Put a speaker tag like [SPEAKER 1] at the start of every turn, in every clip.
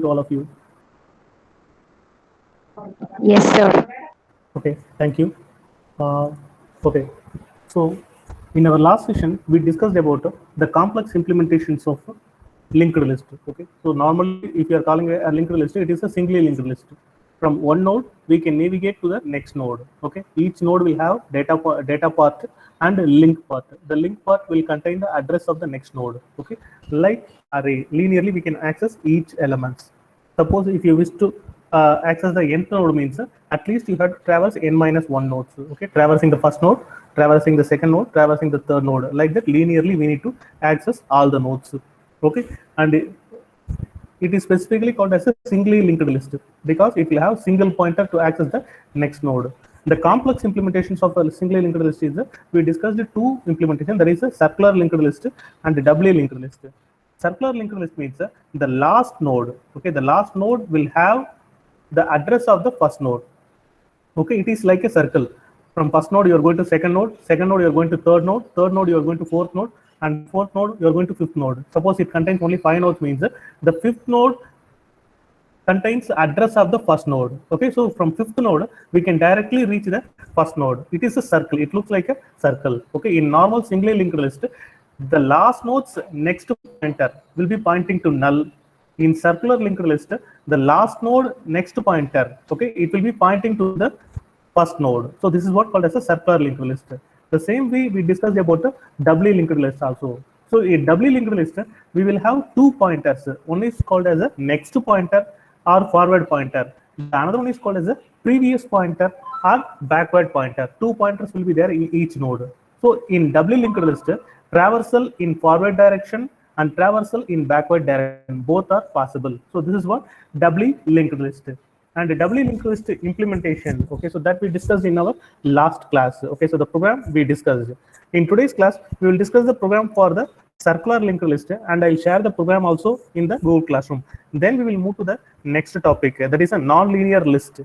[SPEAKER 1] to all of you.
[SPEAKER 2] Yes, sir.
[SPEAKER 1] Okay, thank you. Uh, okay, so in our last session, we discussed about the complex implementations of linked list. Okay, so normally, if you are calling a linked list, it is a singly linked list. From one node, we can navigate to the next node. Okay, each node will have data part and a link part. The link part will contain the address of the next node. Okay, like array, linearly we can access each elements. Suppose if you wish to access the nth node means at least you have to traverse n minus 1 nodes. Okay, traversing the first node, traversing the second node, traversing the third node. Like that, linearly we need to access all the nodes. Okay, and it is specifically called as a singly linked list because it will have single pointer to access the next node. The complex implementations of a singly linked list is we discussed the two implementation. There is a circular linked list and a doubly linked list. Circular linked list means the last node. Okay, the last node will have the address of the first node. Okay, it is like a circle. From first node you are going to second node you are going to third node you are going to fourth node, and fourth node you are going to fifth node. Suppose it contains only 5 nodes means the fifth node contains address of the first node. Okay, so from fifth node we can directly reach the first node. It is a circle. It looks like a circle. Okay, in normal singly linked list, the last node's next pointer will be pointing to null. In circular linked list, the last node next pointer, okay, it will be pointing to the first node. So this is what called as a circular linked list. The same way we discussed about the doubly linked list also. So in doubly linked list, we will have two pointers. One is called as a next pointer or forward pointer. The another one is called as a previous pointer or backward pointer. Two pointers will be there in each node. So in doubly linked list, traversal in forward direction and traversal in backward direction both are possible. So this is what doubly linked list. And a doubly linked list implementation. Okay, so that we discussed in our last class. Okay, so the program we discussed. In today's class, we will discuss the program for the circular linked list, and I'll share the program also in the Google Classroom. Then we will move to the next topic, that is a non-linear list.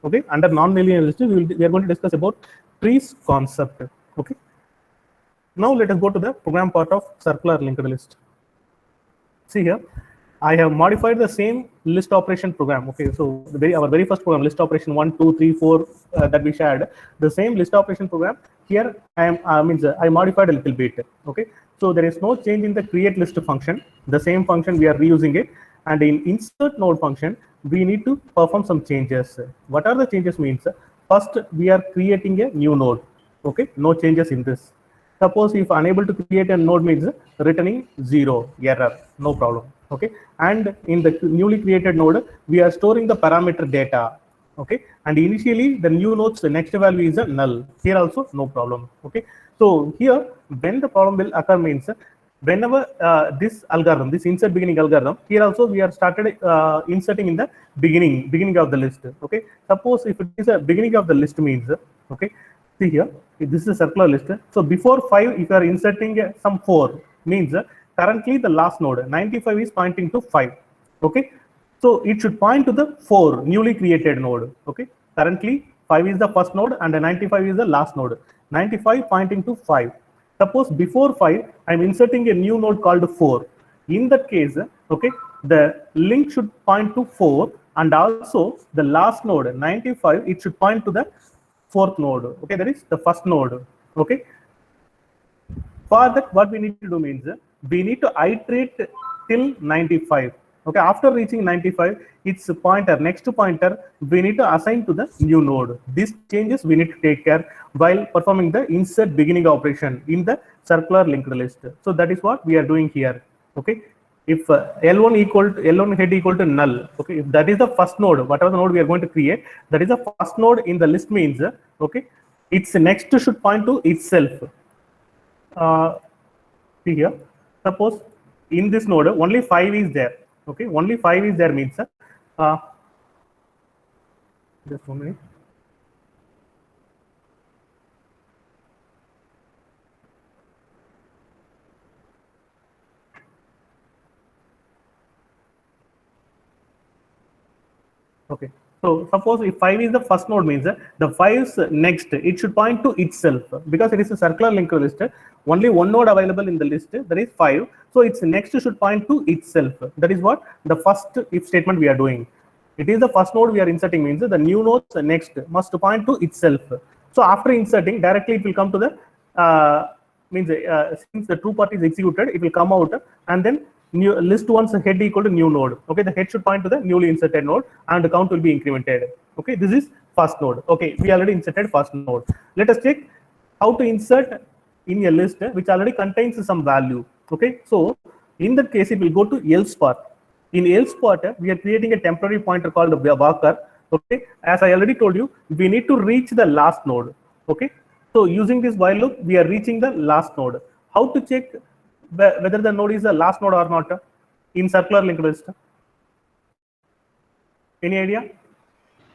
[SPEAKER 1] Okay, under non-linear list, we are going to discuss about trees concept. Okay, now let us go to the program part of circular linked list. See here, I have modified the same list operation program. Okay, so our very first program, list operation 1, 2, 3, 4, that we shared, the same list operation program. Here I am I modified a little bit. Okay, so there is no change in the create list function. The same function we are reusing it, and in insert node function we need to perform some changes. What are the changes means? First, we are creating a new node. Okay, no changes in this. Suppose if unable to create a node means returning 0 error, no problem. Okay, and in the newly created node we are storing the parameter data. Okay, and initially the new node's the next value is a null. Here also no problem. Okay, so here when the problem will occur means whenever this algorithm, this insert beginning algorithm, here also we are started inserting in the beginning of the list. Okay, suppose if it is a beginning of the list means, okay, see here, this is a circular list. So before 5, if you are inserting some 4, means currently the last node 95 is pointing to 5. Okay, so it should point to the 4 newly created node. Okay, currently 5 is the first node and 95 is the last node. 95 pointing to 5. Suppose before 5, I'm inserting a new node called 4. In that case, okay, the link should point to 4, and also the last node 95, it should point to the fourth node. Okay, that is the first node. Okay, for that what we need to do means we need to iterate till 95. Okay, after reaching 95, its pointer, next pointer, we need to assign to the new node. These changes we need to take care while performing the insert beginning operation in the circular linked list. So that is what we are doing here. Okay, if L1 equal to L1 head equal to null, okay, if that is the first node, whatever the node we are going to create, that is the first node in the list means, okay, its next should point to itself. See here, suppose in this node only 5 is there. Okay, only 5 is there means just 1 minute. Okay, So suppose if 5 is the first node, means the 5's next, it should point to itself, because it is a circular linked list. Only one node available in the list, that is 5. So its next should point to itself. That is what the first if statement we are doing. It is the first node we are inserting, means the new node's next must point to itself. So after inserting, directly it will come to the since the true part is executed, it will come out, and then new list one's head equal to new node. Okay, the head should point to the newly inserted node, and the count will be incremented. Okay, this is first node. Okay, we already inserted first node. Let us check how to insert in a list which already contains some value. Okay, so in that case, it will go to else part. In else part, we are creating a temporary pointer called the walker. Okay, as I already told you, we need to reach the last node. Okay, so using this while loop, we are reaching the last node. How to check whether the node is the last node or not in circular linked list? Any idea?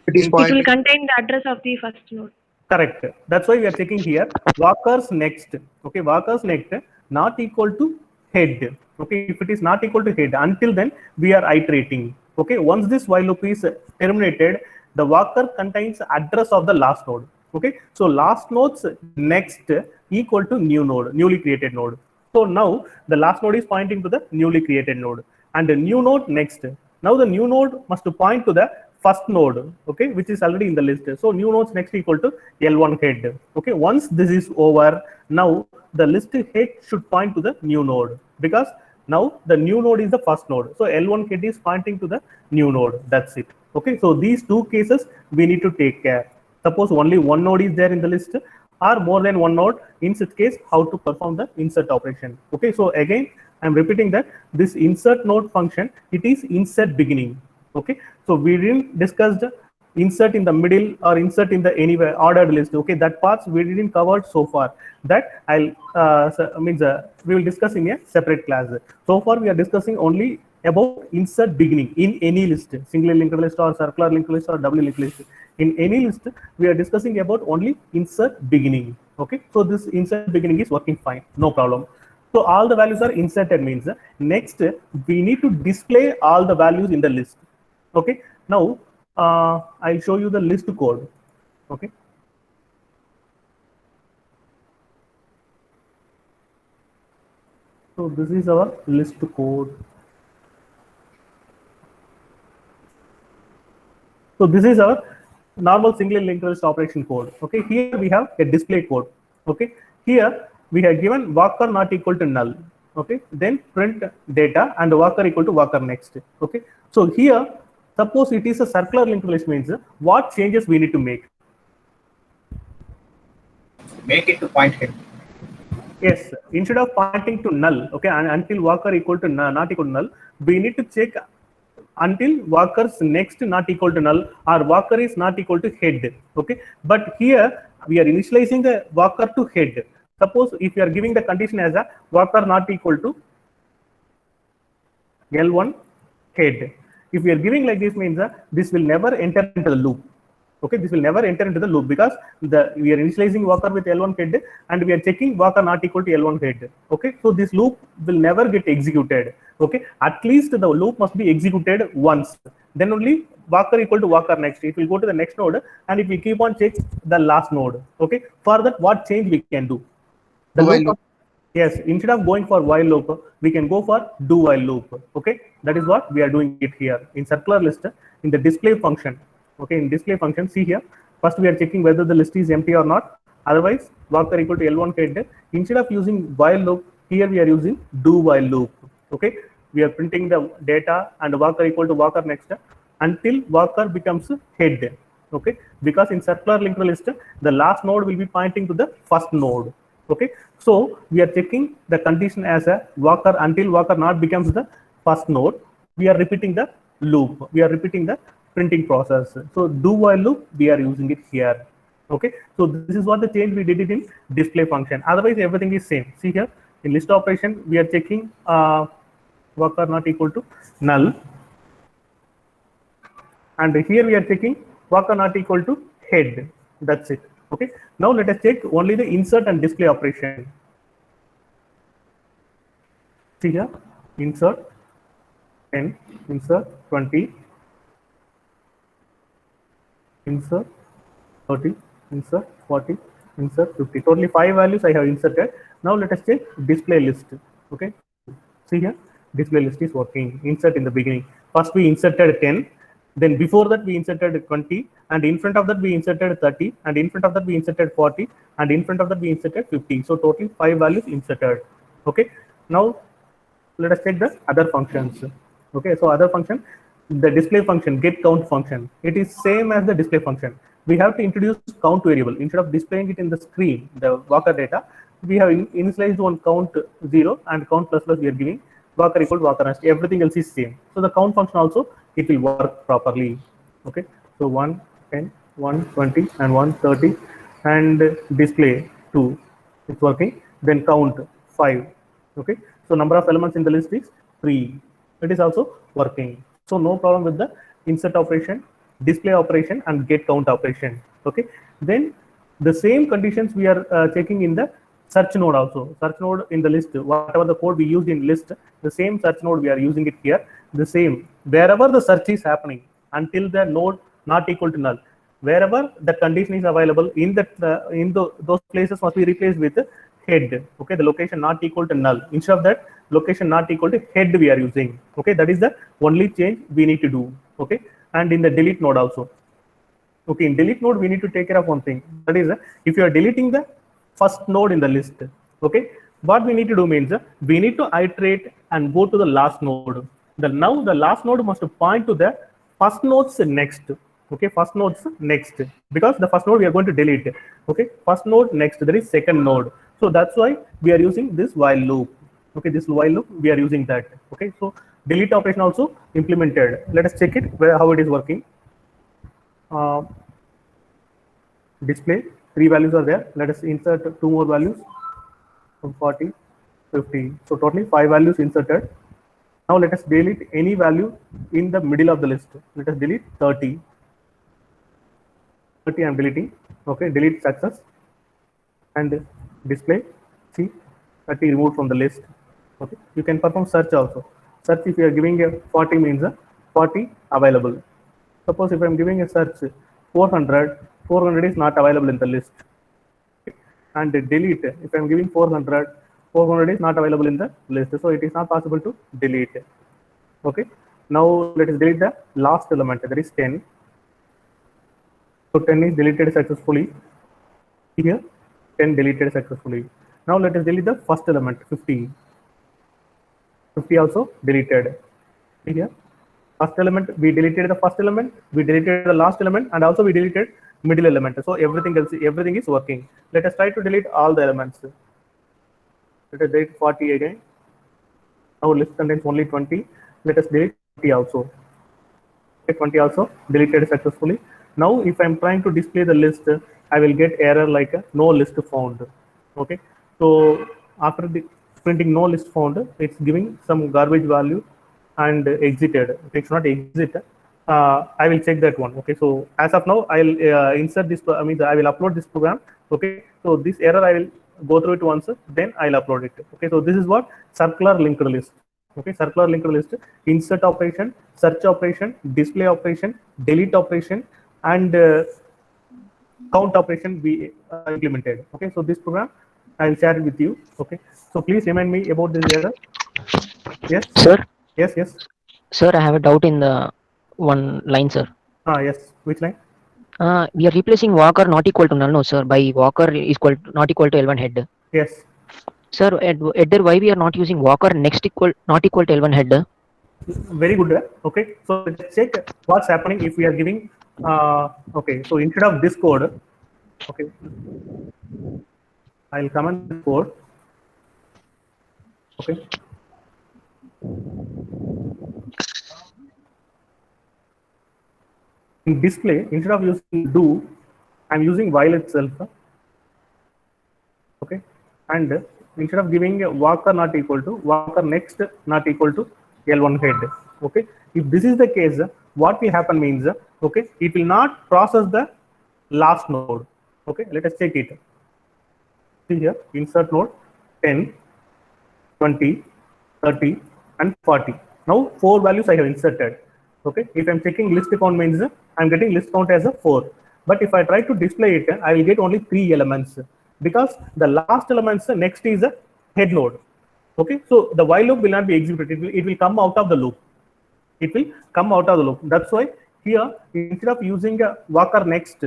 [SPEAKER 2] It will contain the address of the first node.
[SPEAKER 1] Correct. That's why we are checking here walkers next. Okay, walkers next not equal to head. Okay, if it is not equal to head, until then we are iterating. Okay, once this while loop is terminated, the walker contains address of the last node. Okay, so last node's next equal to new node, newly created node. So now the last node is pointing to the newly created node, and the new node next. Now the new node must point to the first node, okay, which is already in the list. So new nodes next equal to L1 head. Okay, once this is over, now the list head should point to the new node, because now the new node is the first node. So L1 head is pointing to the new node. That's it. Okay, so these two cases we need to take care. Suppose only one node is there in the list, or more than one node, in such case how to perform the insert operation. Okay, so again I'm repeating that this insert node function, it is insert beginning. Okay, so we didn't discuss the insert in the middle or insert in the anywhere ordered list. Okay, that parts we didn't cover so far. That I'll we will discuss in a separate class. So far we are discussing only about insert beginning in any list, single linked list or circular linked list or double linked list. In any list, we are discussing about only insert beginning. Okay, so this insert beginning is working fine, no problem. So all the values are inserted, means next we need to display all the values in the list. Okay, now I'll show you the list code. Okay, so this is our list code. So this is our normal single linked list operation code. Okay, here we have a display code. Okay, here we have given walker not equal to null. Okay, then print data and walker equal to walker next. Okay, so here suppose it is a circular linked list, means what changes we need to make?
[SPEAKER 3] Make it to point head.
[SPEAKER 1] Yes, instead of pointing to null, okay, and until walker equal to not equal to null, we need to check until walker's next not equal to null or walker is not equal to head. Okay, but here we are initializing the walker to head. Suppose if you are giving the condition as a walker not equal to L1 head, if we are giving like this, means this will never enter into the loop. Okay, this will never enter into the loop, because we are initializing walker with L1 head and we are checking walker not equal to L1 head. Okay, so this loop will never get executed. Okay, at least the loop must be executed once, then only walker equal to walker next, it will go to the next node, and if we keep on check the last node. Okay, for that what change we can do? The loop, yes, instead of going for while loop, we can go for do while loop. Okay, that is what we are doing it here in circular list in the display function. Okay, in display function, see here, first we are checking whether the list is empty or not. Otherwise, walker equal to L1 head. Instead of using while loop, here we are using do while loop. Okay, we are printing the data and walker equal to walker next until walker becomes head. Okay, because in circular linked list, the last node will be pointing to the first node. Okay, so we are checking the condition as a walker until walker not becomes the first node. We are repeating the loop. We are repeating the printing process. So do while loop, we are using it here. Okay, so this is what the change we did it in display function. Otherwise, everything is same. See here in list operation, we are checking walker not equal to null, and here we are checking walker not equal to head. That's it. Okay, now let us check only the insert and display operation. See here, insert 10, insert 20, insert 30, insert 40, insert 50. Totally 5 values I have inserted. Now let us check display list. Okay, see here, display list is working. Insert in the beginning. First we inserted 10, then before that we inserted 20, and in front of that we inserted 30, and in front of that we inserted 40, and in front of that we inserted 50. So totally 5 values inserted. Okay, now let us check the other functions. Okay, so other function, the display function, get count function, it is same as the display function. We have to introduce count variable instead of displaying it in the screen, the Walker data. We have initialized one count 0 and count plus plus we are giving Walker equal Walker rest. Everything else is same. So the count function also it will work properly. Okay, so 110, 120, and 130, and display 2, it's working. Then count 5. Okay, so number of elements in the list is 3. It is also working. So no problem with the insert operation, display operation, and get count operation. Okay, then the same conditions we are checking in the search node also. Search node in the list, whatever the code we used in list, the same search node we are using it here. The same, wherever the search is happening until the node not equal to null, wherever the condition is available in that those places must be replaced with head. Okay, the location not equal to null. Instead of that, location not equal to head we are using. Okay, that is the only change we need to do. Okay, and in the delete node also. Okay, in delete node we need to take care of one thing. That is, if you are deleting the first node in the list, okay, what we need to do means we need to iterate and go to the last node. Now the last node must point to the first node's next. Okay, first node's next, because the first node we are going to delete. Okay, first node next, there is second node. So that's why we are using this while loop. Okay, this while loop we are using that. Okay, so delete operation also implemented. Let us check it how it is working. Display 3 values are there. Let us insert 2 more values from 40, 50. So totally 5 values inserted. Now let us delete any value in the middle of the list. Let us delete 30. 30 I am deleting. Okay, delete success. And display, see, 30 removed from the list. Okay, you can perform search also. Search, if you are giving a 40 means 40 available. Suppose if I am giving a search 400, 400 is not available in the list. Okay. And delete, if I am giving 400, 400 is not available in the list. So it is not possible to delete. Okay, now let us delete the last element, that is 10. So 10 is deleted successfully. Here 10 deleted successfully. Now let us delete the first element, 50. 50 also deleted. Here first element, we deleted the first element, we deleted the last element, and also we deleted middle element. So everything else, everything is working. Let us try to delete all the elements. Let us delete 40 again. Our list contains only 20. Let us delete 20 also. 20 also deleted successfully. Now if I am trying to display the list, I will get error like no list found. Okay, so after the printing no list found, it's giving some garbage value and exited. It's not exit. I will check that one. Okay, so as of now, I'll insert this. I mean, I will upload this program. Okay, so this error I will go through it once, then I'll upload it. Okay, so this is what circular linked list. Okay, circular linked list, insert operation, search operation, display operation, delete operation, and count operation we implemented. Okay, so this program I will share it with you. Okay, so please remind me about this error. Yes,
[SPEAKER 4] sir.
[SPEAKER 1] Yes, yes.
[SPEAKER 4] Sir, I have a doubt in the one line, sir.
[SPEAKER 1] Yes. Which line?
[SPEAKER 4] We are replacing Walker not equal to null, no, sir. By Walker is equal not equal to L1 head.
[SPEAKER 1] Yes.
[SPEAKER 4] Sir, at why we are not using Walker next equal not equal to L1 head?
[SPEAKER 1] Very good. Okay, so let's check what's happening if we are giving. Okay, so instead of this code, okay, I'll comment this code. Okay. In display, instead of using do, I'm using while itself. Okay, and instead of giving a Walker not equal to, Walker next not equal to L1 head. Okay, if this is the case, what will happen means, okay, it will not process the last node. Okay, let us check it. See here, insert node 10, 20, 30, and 40. Now 4 values I have inserted. Okay, if I'm checking list count means I'm getting list count as a 4. But if I try to display it, I will get only 3 elements because the last elements next is a head node. Okay, so the while loop will not be executed. It will come out of the loop. It will come out of the loop. That's why here, instead of using a walker next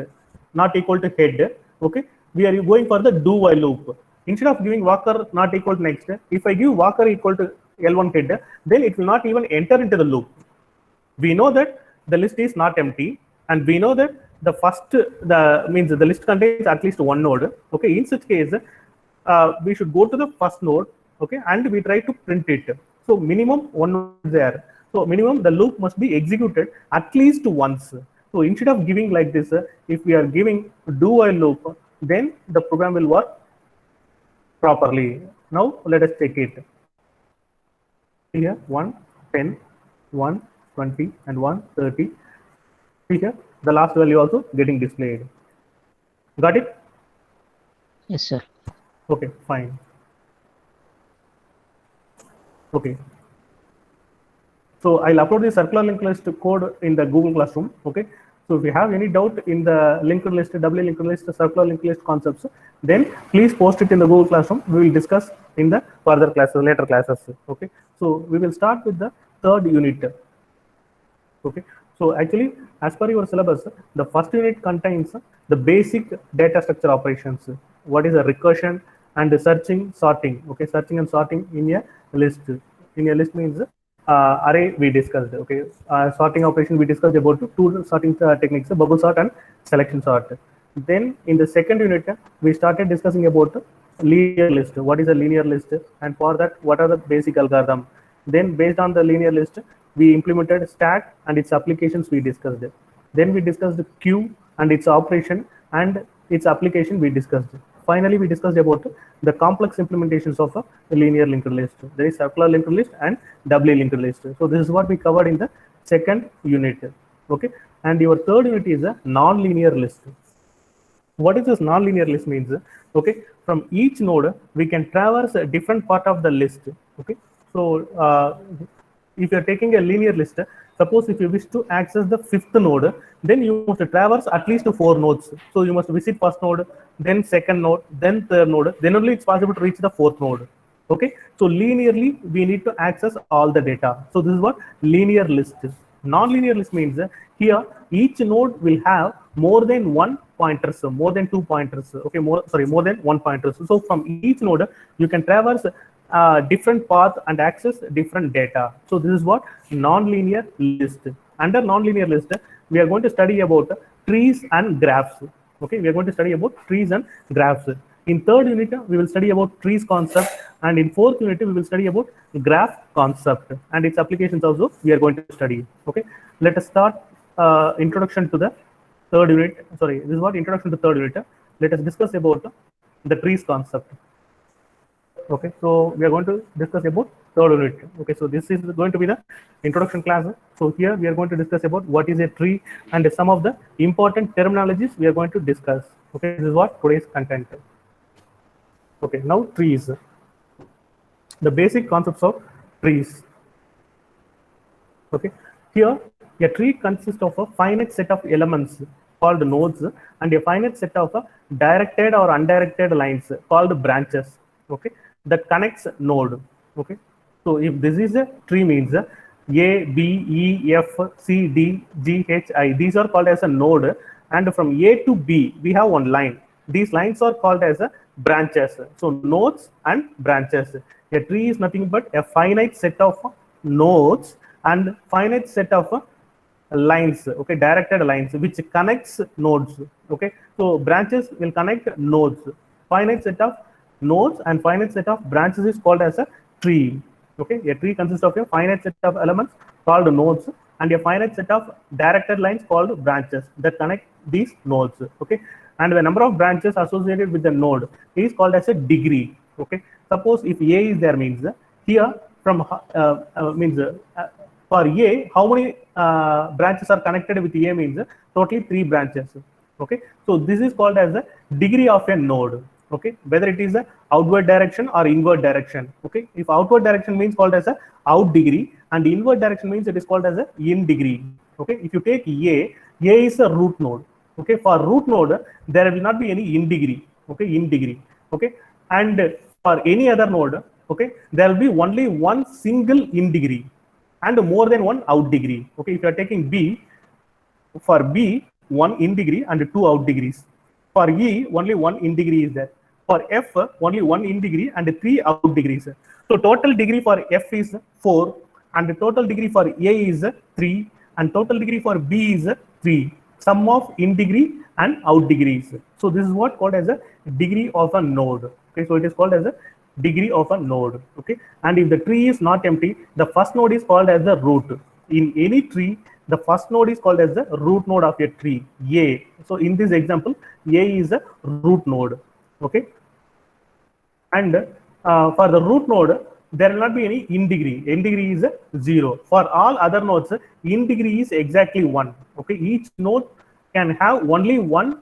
[SPEAKER 1] not equal to head, okay, we are going for the do while loop. Instead of giving walker not equal to next, if I give walker equal to L1 head, then it will not even enter into the loop. We know that the list is not empty, and we know that the first means the list contains at least one node. Okay, in such case, we should go to the first node, okay, and we try to print it. So minimum one node is there. So minimum the loop must be executed at least once. So instead of giving like this, if we are giving do while loop, then the program will work properly. Now let us take it. Here 1, 10, 1, 20, and 1, 30. Here the last value also getting displayed. Got it?
[SPEAKER 4] Yes, sir.
[SPEAKER 1] Okay, fine. Okay. So I'll upload the circular linked list code in the Google Classroom. Okay. So if you have any doubt in the linked list, doubly linked list, circular linked list concepts, then please post it in the Google Classroom. We will discuss in the further classes, later classes. Okay. So we will start with the third unit. Okay. So actually, as per your syllabus, the first unit contains the basic data structure operations. What is a recursion and the searching, sorting. Okay, searching and sorting in a list. In a list means array we discussed. Okay, sorting operation we discussed about two sorting techniques: bubble sort and selection sort. Then in the second unit, we started discussing about linear list. What is a linear list, and for that, what are the basic algorithm? Then based on the linear list, we implemented stack and its applications we discussed. Then we discussed the queue and its operation and its application we discussed. Finally, we discussed about the complex implementations of a linear linked list. There is circular linked list and doubly linked list. So this is what we covered in the second unit. Okay, and your third unit is a non-linear list. What is this non-linear list means? Okay, from each node we can traverse a different part of the list. Okay, so if you are taking a linear list, suppose if you wish to access the fifth node, then you must traverse at least 4 nodes. So you must visit first node, then second node, then third node, then only it's possible to reach the fourth node. Okay, so linearly we need to access all the data. So this is what linear list is. Non-linear list means here each node will have more than one pointer, so more than 2 pointers. Okay, more than 1 pointer. So from each node you can traverse different path and access different data. So this is what non-linear list. Under non-linear list, we are going to study about trees and graphs. Okay, we are going to study about trees and graphs. In third unit, we will study about trees concept, and in fourth unit, we will study about graph concept and its applications also we are going to study. Okay, let us start introduction to the third unit. Sorry, this is what introduction to third unit. Let us discuss about the trees concept. Okay, so we are going to discuss about third unit. Okay, so this is going to be the introduction class. So here we are going to discuss about what is a tree and some of the important terminologies we are going to discuss. Okay, this is what today's content. Okay, now trees. The basic concepts of trees. Okay, here a tree consists of a finite set of elements called nodes and a finite set of directed or undirected lines called branches. Okay, that connects node. Okay, so if this is a tree means A, B, E, F, C, D, G, H, I, these are called as a node, and from A to B we have one line. These lines are called as a branches. So nodes and branches. A tree is nothing but a finite set of nodes and finite set of lines, okay, directed lines which connects nodes. Okay, so branches will connect nodes. Finite set of nodes and finite set of branches is called as a tree. Okay, a tree consists of a finite set of elements called nodes and a finite set of directed lines called branches that connect these nodes. Okay, and the number of branches associated with the node is called as a degree. Okay, suppose if A is there means here from for A how many branches are connected with A means totally 3 branches. Okay, so this is called as a degree of a node. Okay, whether it is a outward direction or inward direction. Okay, if outward direction means called as a out degree and invert direction means it is called as a in degree. Okay, if you take A is a root node. Okay, for root node there will not be any in degree. Okay, in degree. Okay, and for any other node, okay, there will be only one single in degree and more than one out degree. Okay, if you are taking B, for B, one in degree and two out degrees. For E, only one in degree is there. For F, only one in degree and three out degrees. So total degree for F is 4, and the total degree for A is 3, and total degree for B is 3. Sum of in degree and out degrees. So this is what called as a degree of a node. Okay, so it is called as a degree of a node. Okay, and if the tree is not empty, the first node is called as the root. In any tree, the first node is called as the root node of a tree, A. So in this example, A is a root node. Okay, and for the root node, there will not be any in degree. In degree is 0. For all other nodes, in degree is exactly 1. Okay, each node can have only one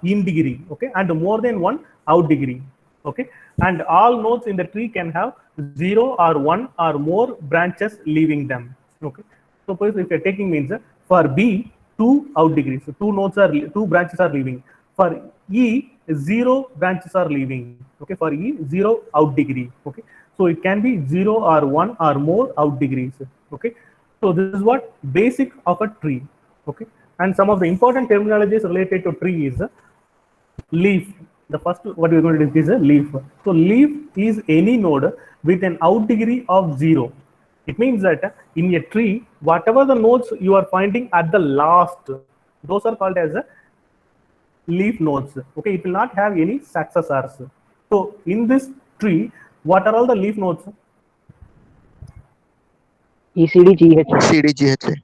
[SPEAKER 1] in degree. Okay, and more than one out degree. Okay, and all nodes in the tree can have 0 or 1 or more branches leaving them. Okay, suppose if you're taking means for B, 2 out degrees, so two branches are leaving. For E, 0 branches are leaving. Okay, for E, 0 out degree. Okay, so it can be 0 or 1 or more out degrees. Okay, so this is what basic of a tree. Okay, and some of the important terminologies related to tree is leaf. The first what we're going to do is a leaf. So leaf is any node with an out degree of 0. It means that in a tree, whatever the nodes you are finding at the last, those are called as leaf nodes. Okay, it will not have any successors. So in this tree, what are all the leaf nodes?
[SPEAKER 4] E, C, D, G, H.
[SPEAKER 5] C, D, G, H, I.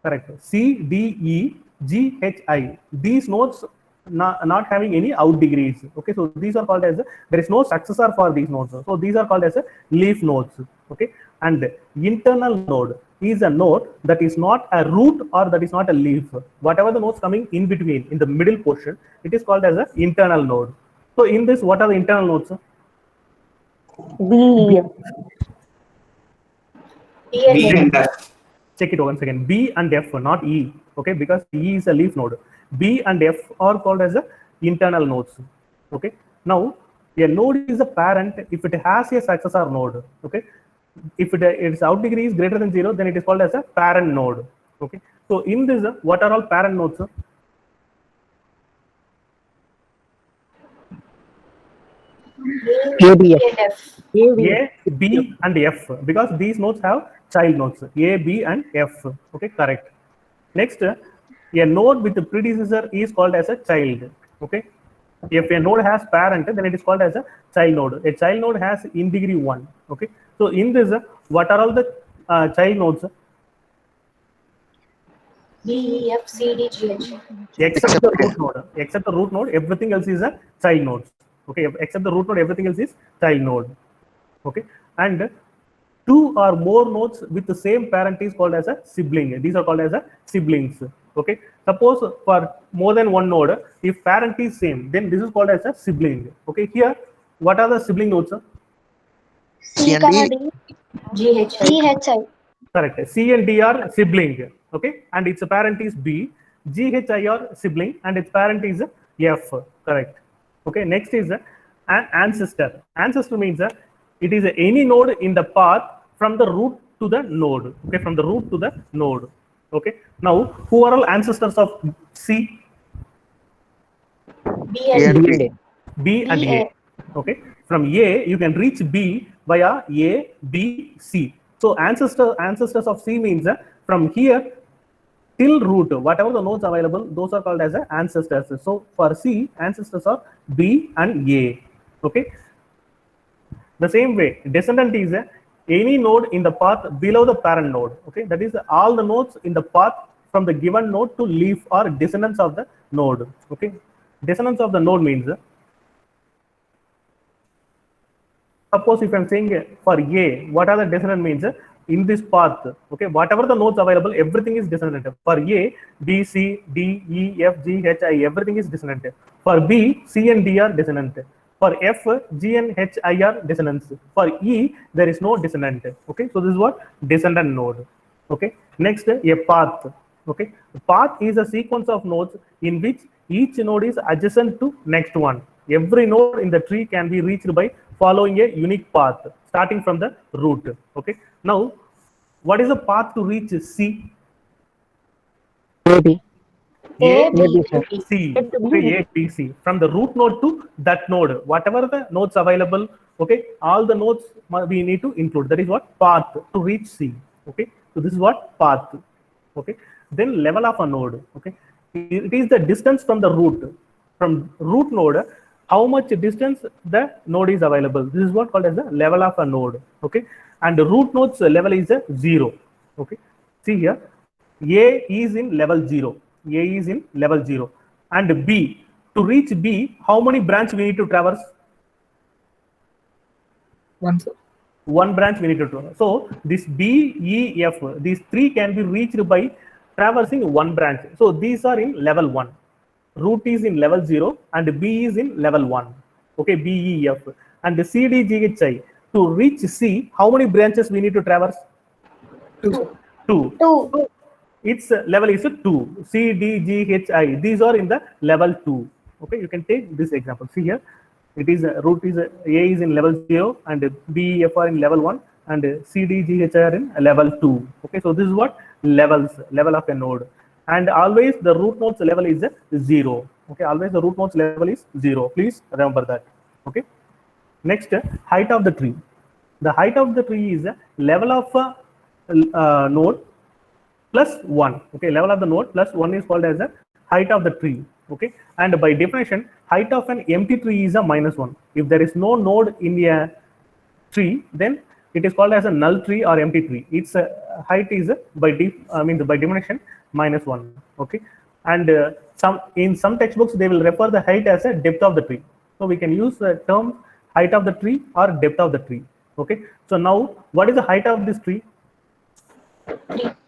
[SPEAKER 1] Correct. C, D, E, G, H, I. These nodes not having any out degrees. Okay, so these are called as there is no successor for these nodes. So these are called as leaf nodes. Okay, and internal node is a node that is not a root or that is not a leaf. Whatever the nodes coming in between, in the middle portion, it is called as an internal node. So in this, what are the internal nodes?
[SPEAKER 2] B.
[SPEAKER 3] B and F.
[SPEAKER 1] Check it once again. B and F, not E. Okay, because E is a leaf node. B and F are called as a internal nodes. Okay, now a node is a parent if it has a successor node. Okay, if its out degree is greater than 0, then it is called as a parent node. Okay, so in this, what are all parent nodes?
[SPEAKER 4] A, B, F.
[SPEAKER 1] A, B, and F, because these nodes have child nodes, A, B, and F. Okay, correct. Next, a node with the predecessor is called as a child. Okay, if a node has parent, then it is called as a child node. A child node has in degree 1. Okay, so in this, what are all the child nodes?
[SPEAKER 2] B, E, F, C, D, G, H.
[SPEAKER 1] Except the root node. Except the root node, everything else is a child node. Okay, except the root node, everything else is child node. Okay, and 2 or more nodes with the same parent is called as a sibling. These are called as a siblings. Okay, suppose for more than one node, if parent is same, then this is called as a sibling. Okay, here, what are the sibling nodes?
[SPEAKER 5] C and D.
[SPEAKER 2] G, H, I.
[SPEAKER 1] Correct. C and D are sibling. Okay, and its parent is B. G, H, I are sibling, and its parent is F. Correct. Okay, next is an ancestor. Ancestor means it is any node in the path from the root to the node. Okay, from the root to the node. Okay, now who are all ancestors of C?
[SPEAKER 2] B and
[SPEAKER 4] B and A.
[SPEAKER 1] B and A. Okay, from A you can reach B via A, B, C. So ancestors of C means from here till root, whatever the nodes available, those are called as ancestors. So for C, ancestors are B and A. Okay, the same way descendant is any node in the path below the parent node. Okay, that is all the nodes in the path from the given node to leaf or descendants of the node. Okay, descendants of the node means, suppose if I'm saying for A, what are the descendant means? In this path, okay, whatever the nodes available, everything is descendant. For A, B, C, D, E, F, G, H, I, everything is descendant. For B, C and D are descendant. For F, G and H, I are dissonants. For E, there is no dissonant. Okay, so this is what descendant node. Okay, next a path. Okay, path is a sequence of nodes in which each node is adjacent to next one. Every node in the tree can be reached by following a unique path starting from the root. Okay, now what is the path to reach C?
[SPEAKER 4] Maybe.
[SPEAKER 1] A,
[SPEAKER 4] Maybe, sir.
[SPEAKER 1] C. Okay, A, B, C. From the root node to that node, whatever the nodes available, okay, all the nodes we need to include. That is what path to reach C. Okay, so this is what path. Okay, then level of a node. Okay, it is the distance from the root. From root node, how much distance the node is available. This is what called as the level of a node. Okay, and the root node's level is a 0. Okay, see here, A is in level 0. A is in level 0. And B, to reach B, how many branches we need to traverse?
[SPEAKER 6] One, sir.
[SPEAKER 1] One branch we need to traverse. So this B, E, F, these three can be reached by traversing one branch. So these are in level 1. Root is in level 0 and B is in level 1. Okay, B, E, F. And the C, D, G, H, I. To reach C, how many branches we need to traverse?
[SPEAKER 6] 2.
[SPEAKER 1] 2. So its level is 2. C, D, G, H, I. These are in the level 2. Okay, you can take this example. See here, it is root is A is in level 0 and B, E, F are in level 1 and C, D, G, H, I are in level 2. Okay, so this is what level of a node. And always the root node's level is 0. Okay, always the root node's level is 0. Please remember that. Okay. Next, height of the tree. The height of the tree is level of a node plus 1. Okay, level of the node plus 1 is called as the height of the tree. Okay, and by definition, height of an empty tree is a -1. If there is no node in a tree, then it is called as a null tree or empty tree. Its height is by definition -1. Okay, and in some textbooks they will refer the height as a depth of the tree. So we can use the term height of the tree or depth of the tree. Okay, so now what is the height of this tree?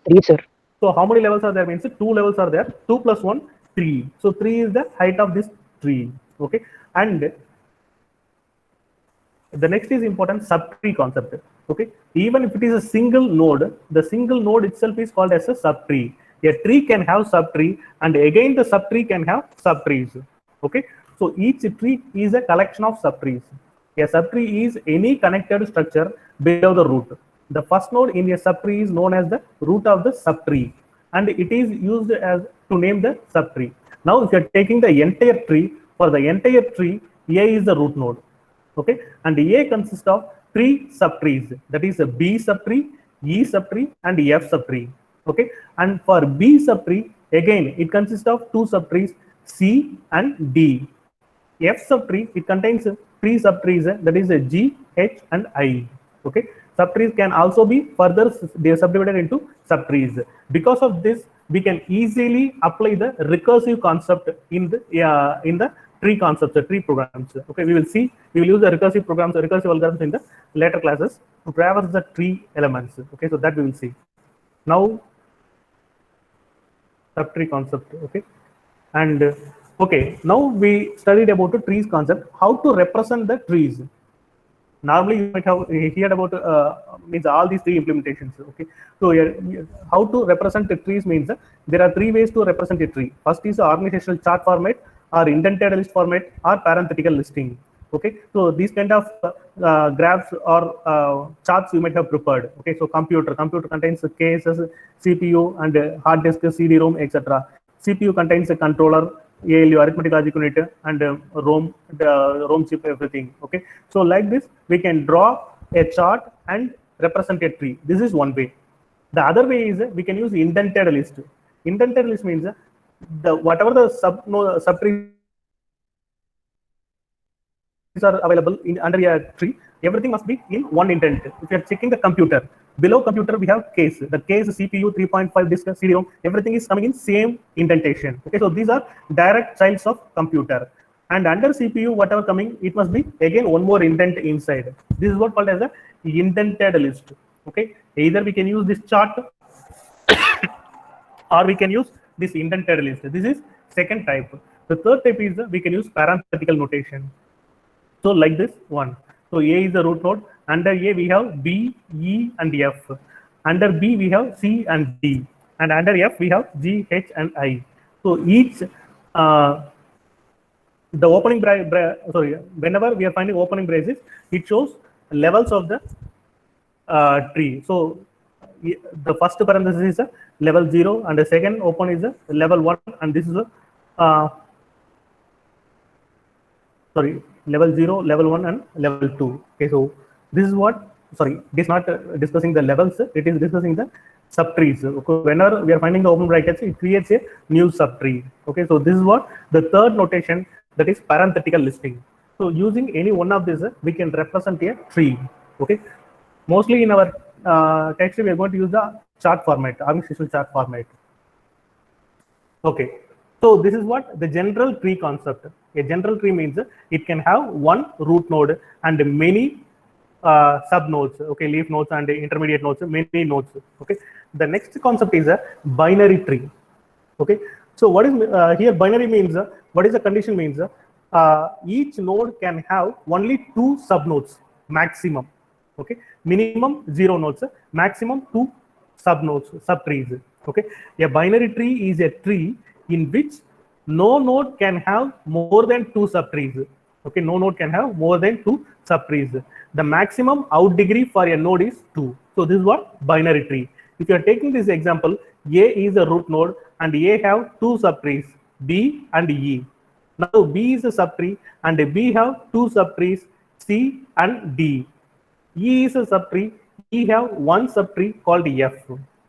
[SPEAKER 4] 3, sir.
[SPEAKER 1] So how many levels are there? Means 2 levels are there. 2 plus 1, 3. So 3 is the height of this tree. Okay, and the next is important subtree concept. Okay, even if it is a single node, the single node itself is called as a subtree. A tree can have subtree, and again the subtree can have subtrees. Okay, so each tree is a collection of subtrees. A subtree is any connected structure below the root. The first node in a subtree is known as the root of the subtree, and it is used as to name the subtree. Now, if you are taking the entire tree, for the entire tree, A is the root node. Okay, and A consists of 3 subtrees. That is a B subtree, E subtree, and F subtree. Okay, and for B subtree, again it consists of 2 subtrees, C and D. F subtree, it contains 3 subtrees, that is a G, H, and I. Okay, subtrees can also be further subdivided into subtrees. Because of this, we can easily apply the recursive concept in the tree concepts, the tree programs. Okay, we will use the recursive programs, the recursive algorithms in the later classes to traverse the tree elements. Okay, so that we will see. Now, subtree concept. Okay, and okay, now we studied about the trees concept, how to represent the trees. Normally you might have heard about means all these 3 implementations. Okay, so how to represent the trees means there are 3 ways to represent a tree. First is the organizational chart format, or indented list format, or parenthetical listing. Okay, so these kind of graphs or charts you might have prepared. Okay, so computer contains cases, CPU and hard disk, CD-ROM, etc. CPU contains a controller, ALU, arithmetic logic unit, and ROM chip, everything. Okay, so like this we can draw a chart and represent a tree. This is one way. The other way is we can use indented list. Indented list means whatever the subtrees are available under a tree, everything must be in one indent. If you are checking the computer, below computer we have case. The case, CPU, 3.5 disk, CD-ROM, everything is coming in same indentation. Okay, so these are direct childs of computer. And under CPU, whatever coming, it must be again one more indent inside. This is what called as the indented list. Okay, either we can use this chart or we can use this indented list. This is second type. The third type is we can use parenthetical notation. So like this one. So A is the root node. Under A we have B, E, and F. Under B we have C and D. And under F we have G, H, and I. So each the opening whenever we are finding opening braces, it shows levels of the tree. So the first parenthesis is a level 0, and the second open is a level 1, and this is a level 0, level 1, and level 2. Okay, so this is what, it is not discussing the levels, it is discussing the subtrees. Okay, whenever we are finding the open brackets, it creates a new subtree. Okay, so this is what the third notation, that is parenthetical listing. So using any one of these, we can represent a tree. Okay, mostly in our text we are going to use the chart format, organizational chart format. Okay, so this is what the general tree concept. A general tree means it can have one root node and many sub nodes, okay, leaf nodes and intermediate nodes, many nodes. Okay, the next concept is a binary tree. Okay, so what is here binary means, what is the condition means, each node can have only 2 sub nodes maximum. Okay, minimum 0 nodes, maximum 2 sub nodes, sub trees. Okay, a binary tree is a tree in which no node can have more than 2 subtrees. Okay, no node can have more than 2 subtrees. The maximum out degree for a node is 2. So this is what binary tree. If you are taking this example, A is a root node and A have 2 subtrees, B and E. Now B is a subtree and B have 2 subtrees, C and D. E is a subtree, E have one subtree called F.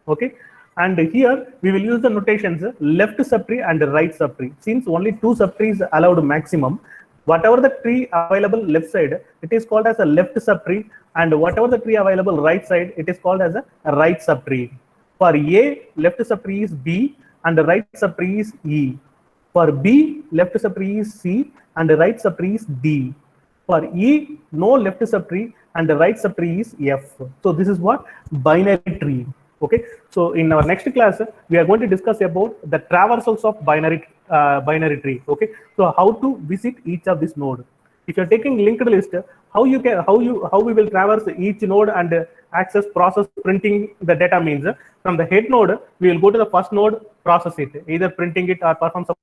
[SPEAKER 1] Okay, and here we will use the notations left subtree and right subtree. Since only 2 subtrees allowed maximum, whatever the tree available left side, it is called as a left subtree, and whatever the tree available right side, it is called as a right subtree. For A, left subtree is B and the right subtree is E. For B, left subtree is C and the right subtree is D. For E, no left subtree and the right subtree is F. So this is what binary tree. Okay, so in our next class we are going to discuss about the traversals of binary tree. Okay, so how to visit each of this node. If you are taking linked list, how we will traverse each node and access process printing the data means, from the head node we will go to the first node, process it, either printing it or perform some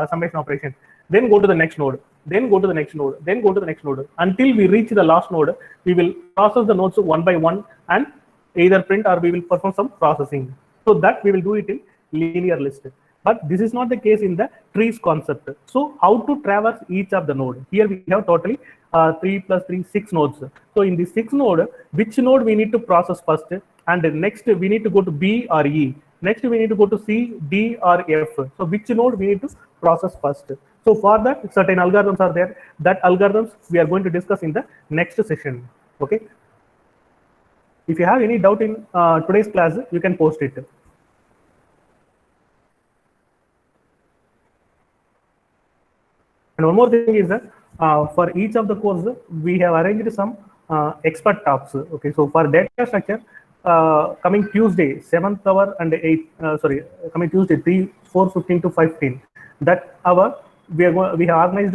[SPEAKER 1] summation operation, then go to the next node, then go to the next node, then go to the next node, until we reach the last node. We will process the nodes one by one and either print or we will perform some processing. So that we will do it in linear list. But this is not the case in the trees concept. So how to traverse each of the node? Here we have totally 3 plus 3, 6 nodes. So in the 6 node, which node we need to process first? And next we need to go to B or E. Next we need to go to C, D or F. So which node we need to process first? So for that, certain algorithms are there. That algorithms we are going to discuss in the next session. Okay. If you have any doubt in today's class, you can post it. And one more thing is that for each of the courses, we have arranged some expert talks. Okay, so for data structure, coming Tuesday, 7th hour and 8th, coming Tuesday, 4:15 to 5:15, that hour we have organized